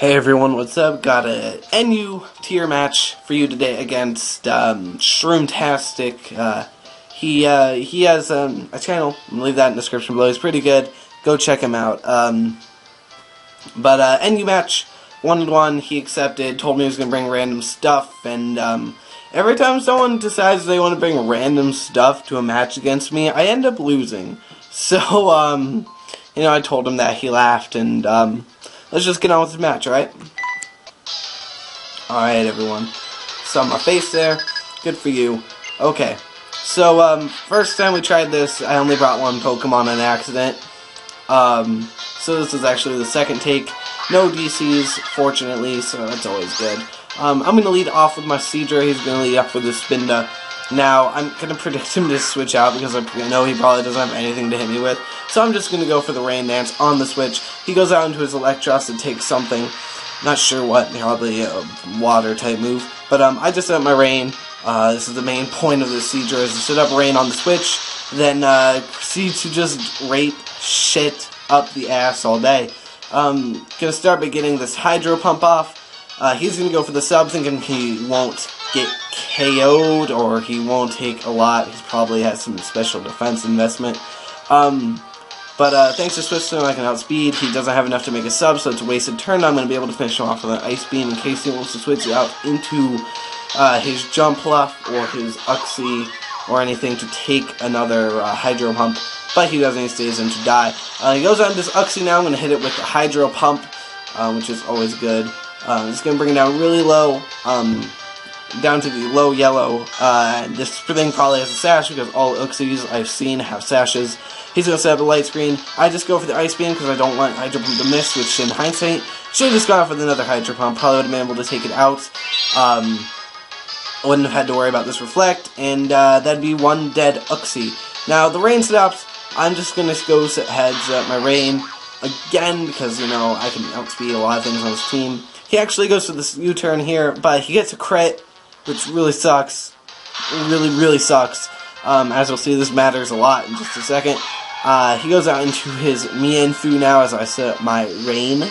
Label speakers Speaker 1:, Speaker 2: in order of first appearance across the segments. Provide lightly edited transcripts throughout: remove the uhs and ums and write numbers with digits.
Speaker 1: Hey everyone, what's up? Got a NU tier match for you today against Shroomtastic. He has a channel. I'm gonna leave that in the description below. He's pretty good. Go check him out. NU match 1-1. He accepted. Told me he was gonna bring random stuff, and every time someone decides they want to bring random stuff to a match against me, I end up losing. So I told him that. He laughed, and let's just get on with the match, alright? Alright, everyone. Saw my face there. Good for you. Okay. So, first time we tried this, I only brought one Pokemon on accident. So this is actually the second take. No DCs, fortunately, so that's always good. I'm going to lead off with my Seadra. He's going to lead off with his Spinda. Now, I'm going to predict him to switch out because I know he probably doesn't have anything to hit me with. So I'm just going to go for the Rain Dance on the switch. He goes out into his Electros and takes something. Not sure what, probably a water type move. But I just set up my Rain. This is the main point of the Seadra, is to set up Rain on the switch. Then proceed to just rape shit up the ass all day. Gonna start by getting this Hydro Pump off. He's gonna go for the sub, thinking he won't get KO'd or he won't take a lot. He probably has some special defense investment. Thanks to Switch Stone, I can outspeed. He doesn't have enough to make a sub, so it's a wasted turn. I'm going to be able to finish him off with an Ice Beam in case he wants to switch out into his Jump Fluff or his Uxie or anything to take another Hydro Pump. But he doesn't, he stays in to die. He goes on this Uxie now. I'm going to hit it with the Hydro Pump, which is always good. It's going to bring it down really low, down to the low yellow. This thing probably has a sash because all Uxies I've seen have sashes. He's going to set up a light screen. I just go for the Ice Beam because I don't want Hydro Pump to miss, which in hindsight, should have just gone off with another Hydro Pump. Probably would have been able to take it out. I wouldn't have had to worry about this Reflect, and that'd be one dead Uxie. Now, the Rain stops. I'm just going to go set heads at my Rain again because, I can outspeed a lot of things on his team. He actually goes for this U-turn here, but he gets a crit, which really sucks. Really, really sucks. As we'll see, this matters a lot in just a second. He goes out into his Mienfoo now as I set up my Rain.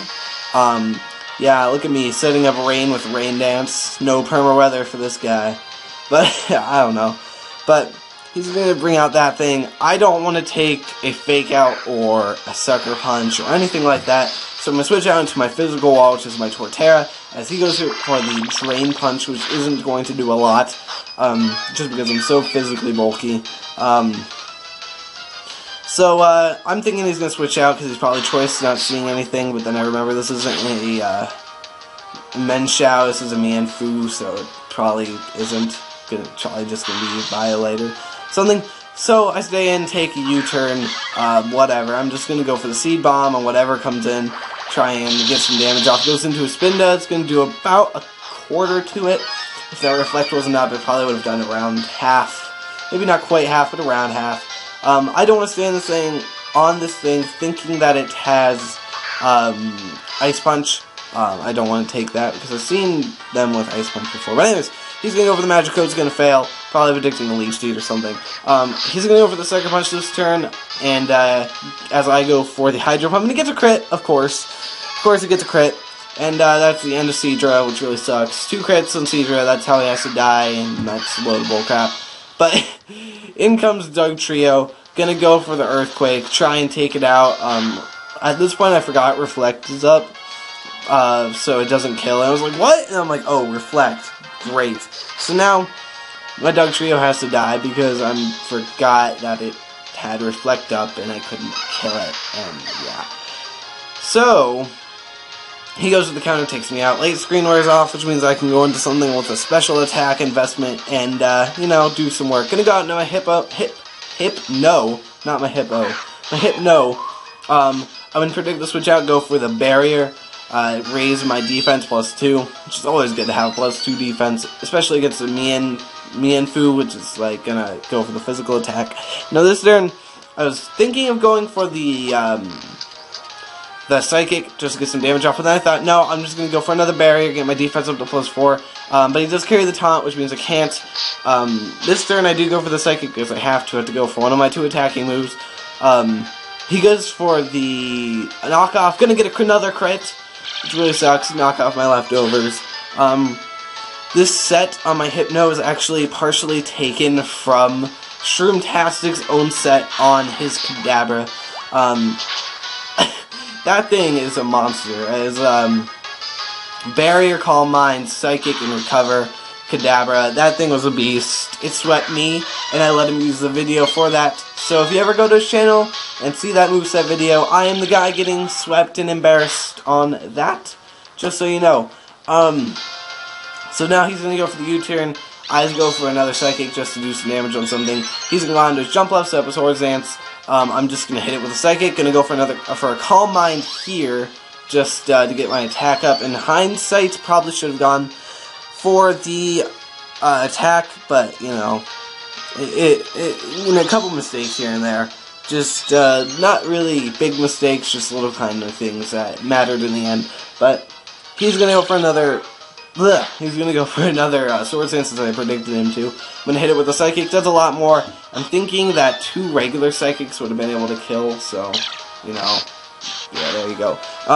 Speaker 1: Yeah, look at me setting up Rain with Rain Dance. No perma weather for this guy. But, I don't know. But he's going to bring out that thing. I don't want to take a Fake Out or a Sucker Punch or anything like that. So I'm going to switch out into my physical wall, which is my Torterra, as he goes for the Drain Punch, which isn't going to do a lot, just because I'm so physically bulky. I'm thinking he's going to switch out because he's probably choice not seeing anything, but then I remember this isn't a Menshao, this is a Mienfoo, so it probably isn't. Probably just going to be Violator. Something. So I stay in, take a U-turn, whatever. I'm just going to go for the Seed Bomb on whatever comes in, try and get some damage off. Goes into a Spinda, it's going to do about a quarter to it. If that Reflect wasn't up, it probably would have done around half. Maybe not quite half, but around half. I don't want to stand on this thing thinking that it has Ice Punch. I don't want to take that because I've seen them with Ice Punch before. But anyways, he's going to go for the Magic Code, it's going to fail. Probably predicting a Leech Seed or something. He's going to go for the Sucker Punch this turn, and as I go for the Hydro Pump, and he gets a crit, of course. Of course he gets a crit, and that's the end of Seadra, which really sucks. 2 crits on Seadra, that's how he has to die, and that's loadable crap. But in comes Doug Trio, going to go for the Earthquake, try and take it out. At this point I forgot Reflect is up, so it doesn't kill. And I was like, what? And I'm like, oh, Reflect. Great. So now, my Doug Trio has to die because I forgot that it had Reflect up and I couldn't kill it, and yeah. So, he goes to the counter, takes me out. Late screen wears off, which means I can go into something with a special attack investment and, do some work. Gonna go out into my Hypno. I'm gonna predict the switch out, go for the Barrier. Raise my defense +2, which is always good to have +2 defense, especially against the Mienfoo, which is like gonna go for the physical attack. Now this turn, I was thinking of going for the Psychic just to get some damage off, but then I thought, no, I'm just gonna go for another Barrier, get my defense up to +4. But he does carry the Taunt, which means I can't. This turn I do go for the Psychic because I have to go for one of my 2 attacking moves. He goes for the knockoff, gonna get another crit. which really sucks. Knock off my leftovers. This set on my Hypno is actually partially taken from Shroomtastic's own set on his Kadabra. That thing is a monster. As Barrier, Calm Mind, Psychic, and Recover Kadabra, that thing was a beast. It swept me, and I let him use the video for that. So if you ever go to his channel and see that moveset video, I am the guy getting swept and embarrassed on that, just so you know. So now he's going to go for the U-turn. I go for another Psychic just to do some damage on something. He's going to go on to his Jump Left, set up his Horse Dance. I'm just going to hit it with a Psychic. Going to go for a Calm Mind here, just to get my attack up. In hindsight, probably should have gone for the attack, but, you know, a couple mistakes here and there. Just not really big mistakes, just little kind of things that mattered in the end. But he's going to go for another... He's going to go for another Sword Dance as I predicted him to. I'm going to hit it with a Psychic. Does a lot more. I'm thinking that 2 regular Psychics would have been able to kill, so, you know, yeah, there you go.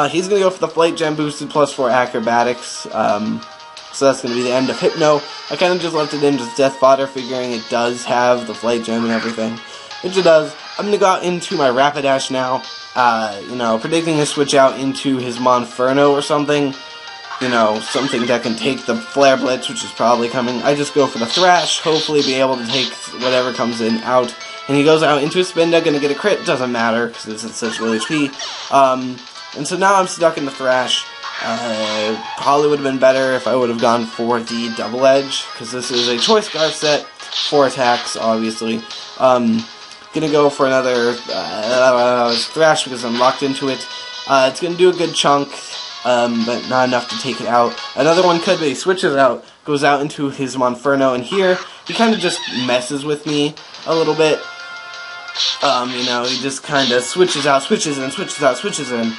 Speaker 1: He's going to go for the Flight Gem boosted +4 Acrobatics. So that's going to be the end of Hypno. I kind of just left it in just Death Fodder, figuring it does have the Flight Gem and everything, which it does. I'm going to go out into my Rapidash now, you know, predicting to switch out into his Monferno or something. You know, something that can take the Flare Blitz, which is probably coming. I just go for the Thrash, hopefully be able to take whatever comes in out. And he goes out into his Spinda, gonna get a crit, doesn't matter, because it's at such low HP. And so now I'm stuck in the Thrash. Probably would have been better if I would have gone for the Double Edge, because this is a Choice Scarf set, 4 attacks, obviously. Gonna go for another Thrash because I'm locked into it. It's gonna do a good chunk. But not enough to take it out. Another one could be, switches out, goes out into his Monferno, and here, he kind of just messes with me a little bit. You know, he just kind of switches out, switches in, switches out, switches in.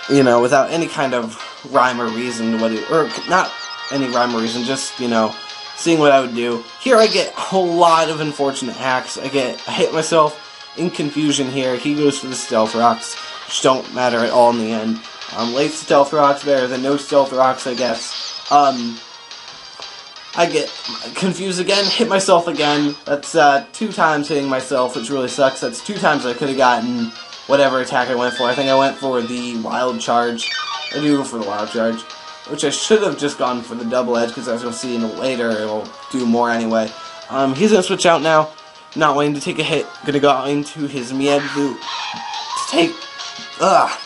Speaker 1: You know, without any kind of rhyme or reason, or not any rhyme or reason, just, you know, seeing what I would do. Here I get a whole lot of unfortunate hacks. I hit myself in confusion here. He goes for the Stealth Rocks, which don't matter at all in the end. Late Stealth Rocks better than no Stealth Rocks, I guess. I get confused again, hit myself again. That's 2 times hitting myself, which really sucks. That's 2 times I could have gotten whatever attack I went for. I think I went for the Wild Charge. I do go for the Wild Charge, which I should have just gone for the Double Edge, because as you'll see later, it'll do more anyway. He's going to switch out now, not wanting to take a hit. Going to go out into his Miedvu to take...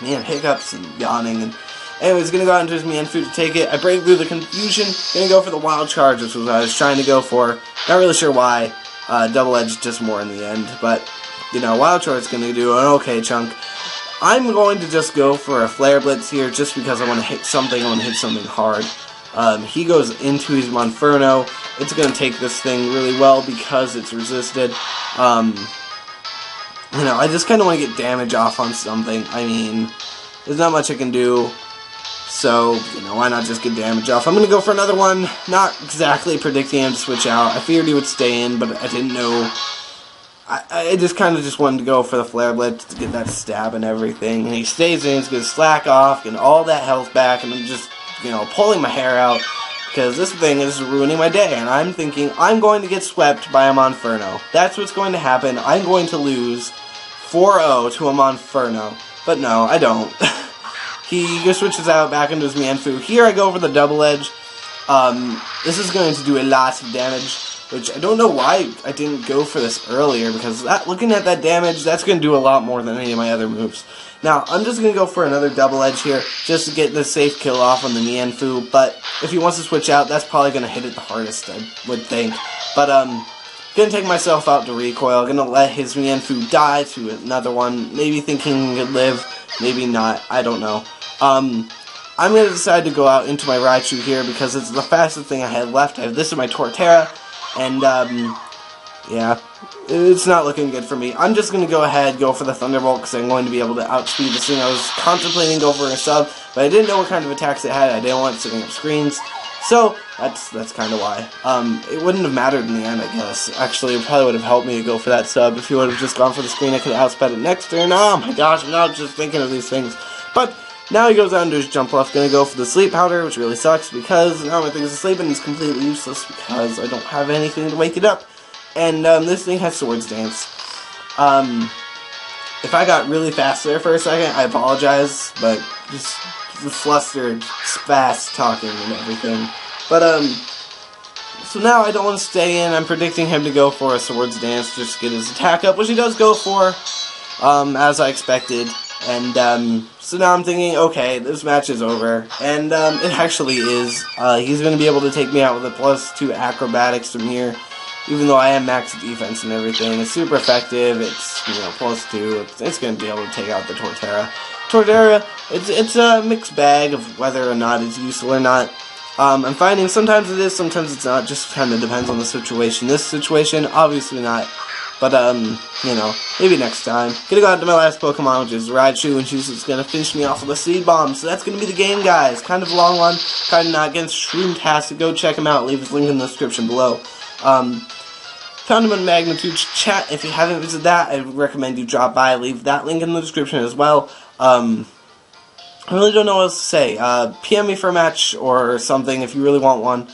Speaker 1: man, hiccups and yawning. And anyways, gonna go out into his Mienfu to take it. I break through the confusion. Gonna go for the Wild Charge, which was what I was trying to go for. Not really sure why. Double Edge just more in the end, but you know, Wild Charge is gonna do an okay chunk. I'm going to just go for a Flare Blitz here, just because I want to hit something. I want to hit something hard. He goes into his Monferno. It's gonna take this thing really well because it's resisted. You know, I just kind of want to get damage off on something. I mean, there's not much I can do, so, you know, why not just get damage off? I'm going to go for another one, not exactly predicting him to switch out. I figured he would stay in, but I didn't know. I just kind of just wanted to go for the Flare Blitz to get that stab and everything, and he stays in, he's going to slack off, getting all that health back, and I'm just, you know, pulling my hair out, because this thing is ruining my day, and I'm thinking I'm going to get swept by a Monferno. That's what's going to happen. I'm going to lose 4-0 to a Monferno. But no, I don't. He just switches out back into his Mienfu. Here I go for the Double Edge. This is going to do a lot of damage, which I don't know why I didn't go for this earlier, because looking at that damage, that's going to do a lot more than any of my other moves. Now, I'm just going to go for another Double Edge here, just to get the safe kill off on the Mienfu, but if he wants to switch out, that's probably going to hit it the hardest, I would think. But, gonna take myself out to recoil, gonna let his Mienfu die to another one, maybe thinking he could live, maybe not, I don't know. I'm gonna decide to go out into my Raichu here because it's the fastest thing I had left. This is my Torterra, and yeah, it's not looking good for me. I'm just gonna go ahead, go for the Thunderbolt, because I'm going to be able to outspeed this thing. I was contemplating going for a sub, but I didn't know what kind of attacks it had. I didn't want it sitting up screens. So, that's kind of why. It wouldn't have mattered in the end, I guess. Actually, it probably would have helped me to go for that sub. If he would have just gone for the screen, I could have outsped it next turn. Oh my gosh, I'm not just thinking of these things. But, Now he goes down to his jump left, gonna go for the sleep powder, which really sucks because now my thing is asleep and it's completely useless because I don't have anything to wake it up. And this thing has Swords Dance. If I got really fast there for a second, I apologize, but just flustered, fast talking and everything. But so now I don't want to stay in. I'm predicting him to go for a Swords Dance just to get his attack up, which he does go for, as I expected. And so now I'm thinking, okay, this match is over, and it actually is. He's going to be able to take me out with a +2 acrobatics from here, even though I am max defense and everything. It's super effective. It's, you know, +2. It's going to be able to take out the Torterra. Torterra, it's a mixed bag of whether or not it's useful or not. I'm finding sometimes it is, sometimes it's not. Just kind of depends on the situation. This situation, obviously not. But, you know, maybe next time. Gonna go out to my last Pokemon, which is Raichu, and she's just gonna finish me off with a Seed Bomb. So that's gonna be the game, guys. Kind of a long one, kind of not, against Shroomtastic. Go check him out. Leave his link in the description below. Found him on Magnitude Chat. If you haven't visited that, I recommend you drop by. Leave that link in the description as well. I really don't know what else to say. PM me for a match or something if you really want one.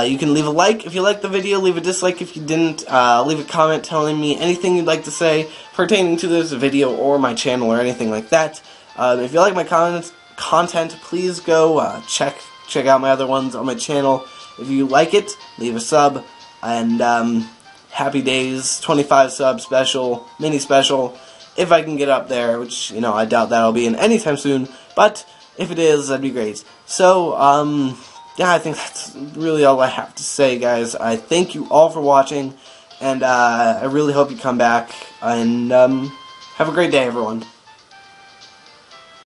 Speaker 1: You can leave a like if you liked the video, leave a dislike if you didn't, leave a comment telling me anything you'd like to say pertaining to this video or my channel or anything like that. If you like my content, please go check out my other ones on my channel. If you like it, leave a sub, and happy days, 25 sub special, mini special, if I can get up there, which, you know, I doubt that'll be in anytime soon, but if it is, that'd be great. So, yeah, I think that's really all I have to say, guys. I thank you all for watching, and I really hope you come back, and have a great day, everyone.